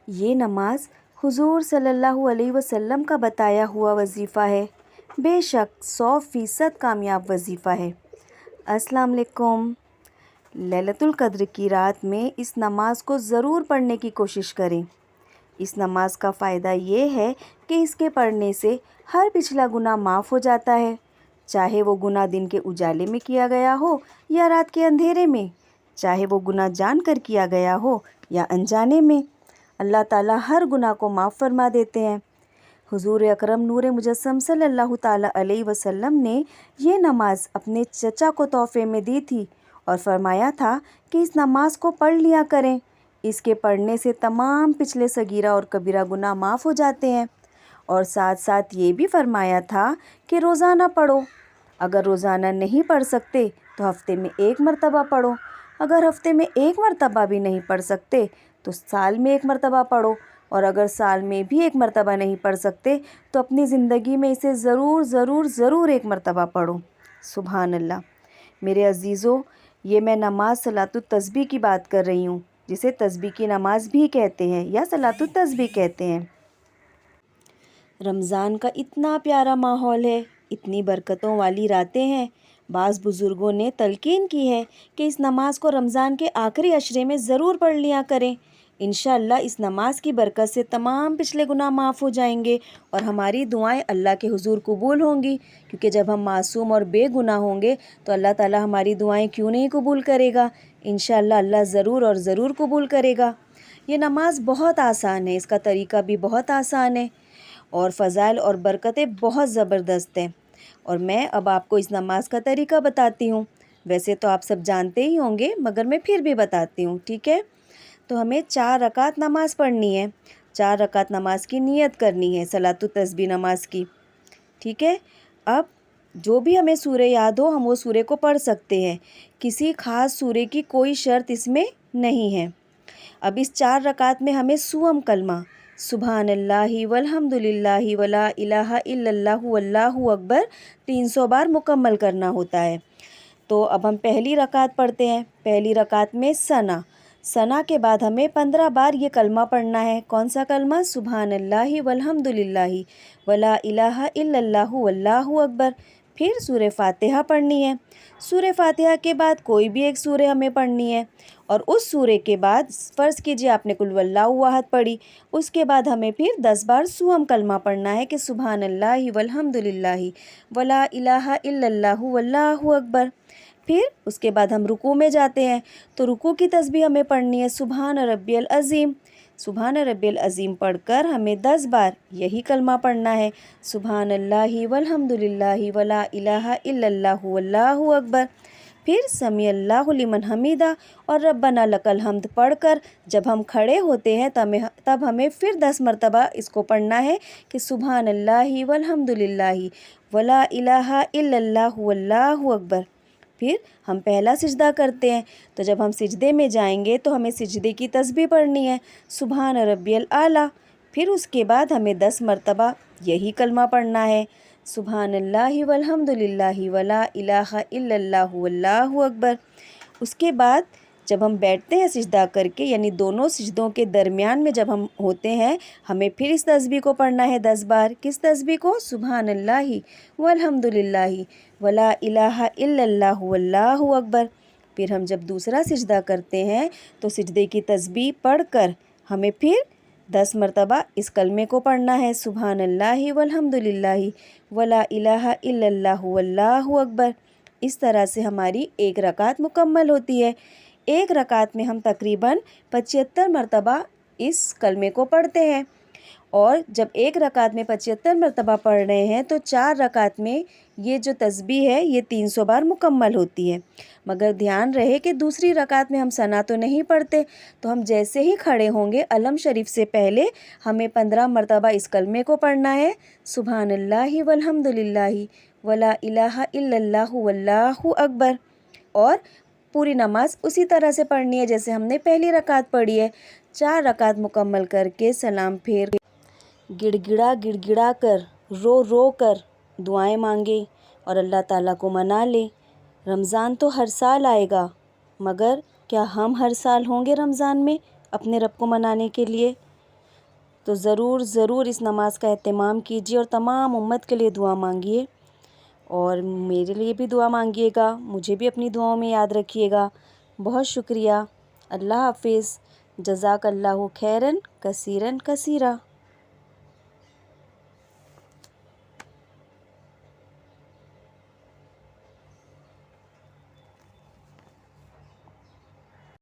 یہ نماز حضور صلی اللہ علیہ وسلم کا بتایا ہوا وظیفہ ہے، بے شک 100% کامیاب وظیفہ ہے۔ السلام علیکم۔ لیلۃ القدر کی رات میں اس نماز کو ضرور پڑھنے کی کوشش کریں۔ اس نماز کا فائدہ یہ ہے کہ اس کے پڑھنے سے ہر پچھلا گناہ معاف ہو جاتا ہے، چاہے وہ گناہ دن کے اجالے میں کیا گیا ہو یا رات کے اندھیرے میں، چاہے وہ گناہ جان کر کیا گیا ہو یا انجانے میں۔ اللہ تعالیٰ ہر گناہ کو معاف فرما دیتے ہیں۔ حضور اکرم نور مجسم صلی اللہ تعالیٰ علیہ وسلم نے یہ نماز اپنے چچا کو تحفے میں دی تھی اور فرمایا تھا کہ اس نماز کو پڑھ لیا کریں، اس کے پڑھنے سے تمام پچھلے صغیرہ اور کبیرہ گناہ معاف ہو جاتے ہیں، اور ساتھ ساتھ یہ بھی فرمایا تھا کہ روزانہ پڑھو۔ اگر روزانہ نہیں پڑھ سکتے تو ہفتے میں 1 مرتبہ پڑھو، اگر ہفتے میں 1 مرتبہ بھی نہیں پڑھ سکتے تو سال میں 1 مرتبہ پڑھو، اور اگر سال میں بھی 1 مرتبہ نہیں پڑھ سکتے تو اپنی زندگی میں اسے ضرور ضرور ضرور 1 مرتبہ پڑھو۔ سبحان اللہ۔ میرے عزیزو، یہ میں نماز صلاۃ التسبیح کی بات کر رہی ہوں، جسے تسبیح کی نماز بھی کہتے ہیں یا صلاۃ التسبیح کہتے ہیں۔ رمضان کا اتنا پیارا ماحول ہے، اتنی برکتوں والی راتیں ہیں۔ بعض بزرگوں نے تلقین کی ہے کہ اس نماز کو رمضان کے آخری عشرے میں ضرور پڑھ لیا کریں۔ انشاءاللہ اس نماز کی برکت سے تمام پچھلے گناہ معاف ہو جائیں گے اور ہماری دعائیں اللہ کے حضور قبول ہوں گی، کیونکہ جب ہم معصوم اور بے گناہ ہوں گے تو اللہ تعالیٰ ہماری دعائیں کیوں نہیں قبول کرے گا؟ انشاءاللہ اللہ ضرور اور ضرور قبول کرے گا۔ یہ نماز بہت آسان ہے، اس کا طریقہ بھی بہت آسان ہے، اور فضائل اور برکتیں بہت زبردست ہیں، اور میں اب آپ کو اس نماز کا طریقہ بتاتی ہوں۔ ویسے تو آپ سب جانتے ہی ہوں گے، مگر میں پھر بھی بتاتی ہوں، ٹھیک ہے؟ تو ہمیں 4 رکعت نماز پڑھنی ہے، 4 رکعت نماز کی نیت کرنی ہے صلاۃ التسبیح نماز کی، ٹھیک ہے؟ اب جو بھی ہمیں سورہ یاد ہو ہم وہ سورہ کو پڑھ سکتے ہیں، کسی خاص سورہ کی کوئی شرط اس میں نہیں ہے۔ اب اس 4 رکعت میں ہمیں سوم کلمہ سبحان اللہ والحمد للہ ولا الہ الا اللہ واللہ اکبر 300 بار مکمل کرنا ہوتا ہے۔ تو اب ہم پہلی رکعت پڑھتے ہیں۔ پہلی رکعت میں ثنا کے بعد ہمیں 15 بار یہ کلمہ پڑھنا ہے۔ کون سا کلمہ؟ سبحان اللہ والحمد للہ ولا الہ الا اللہ واللہ اکبر۔ پھر سورہ فاتحہ پڑھنی ہے۔ سورہ فاتحہ کے بعد کوئی بھی ایک سورہ ہمیں پڑھنی ہے، اور اس سورہ کے بعد فرض کیجئے آپ نے قل واللہ احد پڑھی، اس کے بعد ہمیں پھر 10 بار سوم کلمہ پڑھنا ہے کہ سبحان اللہ والحمد للہ ولا الہ الا اللہ واللہ اکبر۔ پھر اس کے بعد ہم رکوع میں جاتے ہیں، تو رکوع کی تسبیح ہمیں پڑھنی ہے سبحان ربی العظیم۔ سبحان ربی العظیم پڑھ کر ہمیں 10 بار یہی کلمہ پڑھنا ہے سبحان اللہ والحمد للہ ولا الہ الا اللہ واللہ اکبر۔ پھر سمیع اللہ لمن حمیدہ اور ربنا لک الحمد پڑھ کر جب ہم کھڑے ہوتے ہیں تب ہمیں پھر 10 مرتبہ اس کو پڑھنا ہے کہ سبحان اللہ والحمد للہ ولا الہ الا اللہ واللہ اکبر۔ پھر ہم پہلا سجدہ کرتے ہیں، تو جب ہم سجدے میں جائیں گے تو ہمیں سجدے کی تسبیح پڑھنی ہے سبحان ربی الاعلیٰ۔ پھر اس کے بعد ہمیں 10 مرتبہ یہی کلمہ پڑھنا ہے سبحان اللہ والحمد للہ ولا الہ الا اللہ واللہ اکبر۔ اس کے بعد جب ہم بیٹھتے ہیں سجدہ کر کے، یعنی دونوں سجدوں کے درمیان میں جب ہم ہوتے ہیں، ہمیں پھر اس تسبیح کو پڑھنا ہے 10 بار۔ کس تسبیح کو؟ سبحان اللہ والحمد للہ ولا الہ الا اللہ واللہ اکبر۔ پھر ہم جب دوسرا سجدہ کرتے ہیں تو سجدے کی تسبیح پڑھ کر ہمیں پھر 10 مرتبہ اس کلمے کو پڑھنا ہے سبحان اللہ والحمد للہ ولا الہ الا اللہ واللہ اکبر۔ اس طرح سے ہماری 1 رکعت مکمل ہوتی ہے۔ 1 رکعت میں ہم تقریباً 75 مرتبہ اس کلمے کو پڑھتے ہیں، اور جب 1 رکعت میں 75 مرتبہ پڑھ رہے ہیں تو 4 رکعت میں یہ جو تسبیح ہے یہ 300 بار مکمل ہوتی ہے۔ مگر دھیان رہے کہ دوسری رکعت میں ہم ثنا تو نہیں پڑھتے، تو ہم جیسے ہی کھڑے ہوں گے علم شریف سے پہلے ہمیں 15 مرتبہ اس کلمے کو پڑھنا ہے سبحان اللہ والحمد للہ ولا الہ الا اللہ واللہ اکبر، اور پوری نماز اسی طرح سے پڑھنی ہے جیسے ہم نے پہلی رکعت پڑھی ہے۔ 4 رکعت مکمل کر کے سلام پھیر گڑ گڑا کر رو کر دعائیں مانگے اور اللہ تعالیٰ کو منا لے۔ رمضان تو ہر سال آئے گا، مگر کیا ہم ہر سال ہوں گے رمضان میں اپنے رب کو منانے کے لیے؟ تو ضرور ضرور اس نماز کا اہتمام کیجیے اور تمام امت کے لیے دعا مانگیے، اور میرے لیے بھی دعا مانگیے گا، مجھے بھی اپنی دعاؤں میں یاد رکھیے گا۔ بہت شکریہ۔ اللہ حافظ۔ جزاک اللہ خیرن کثیرن کثیرہ۔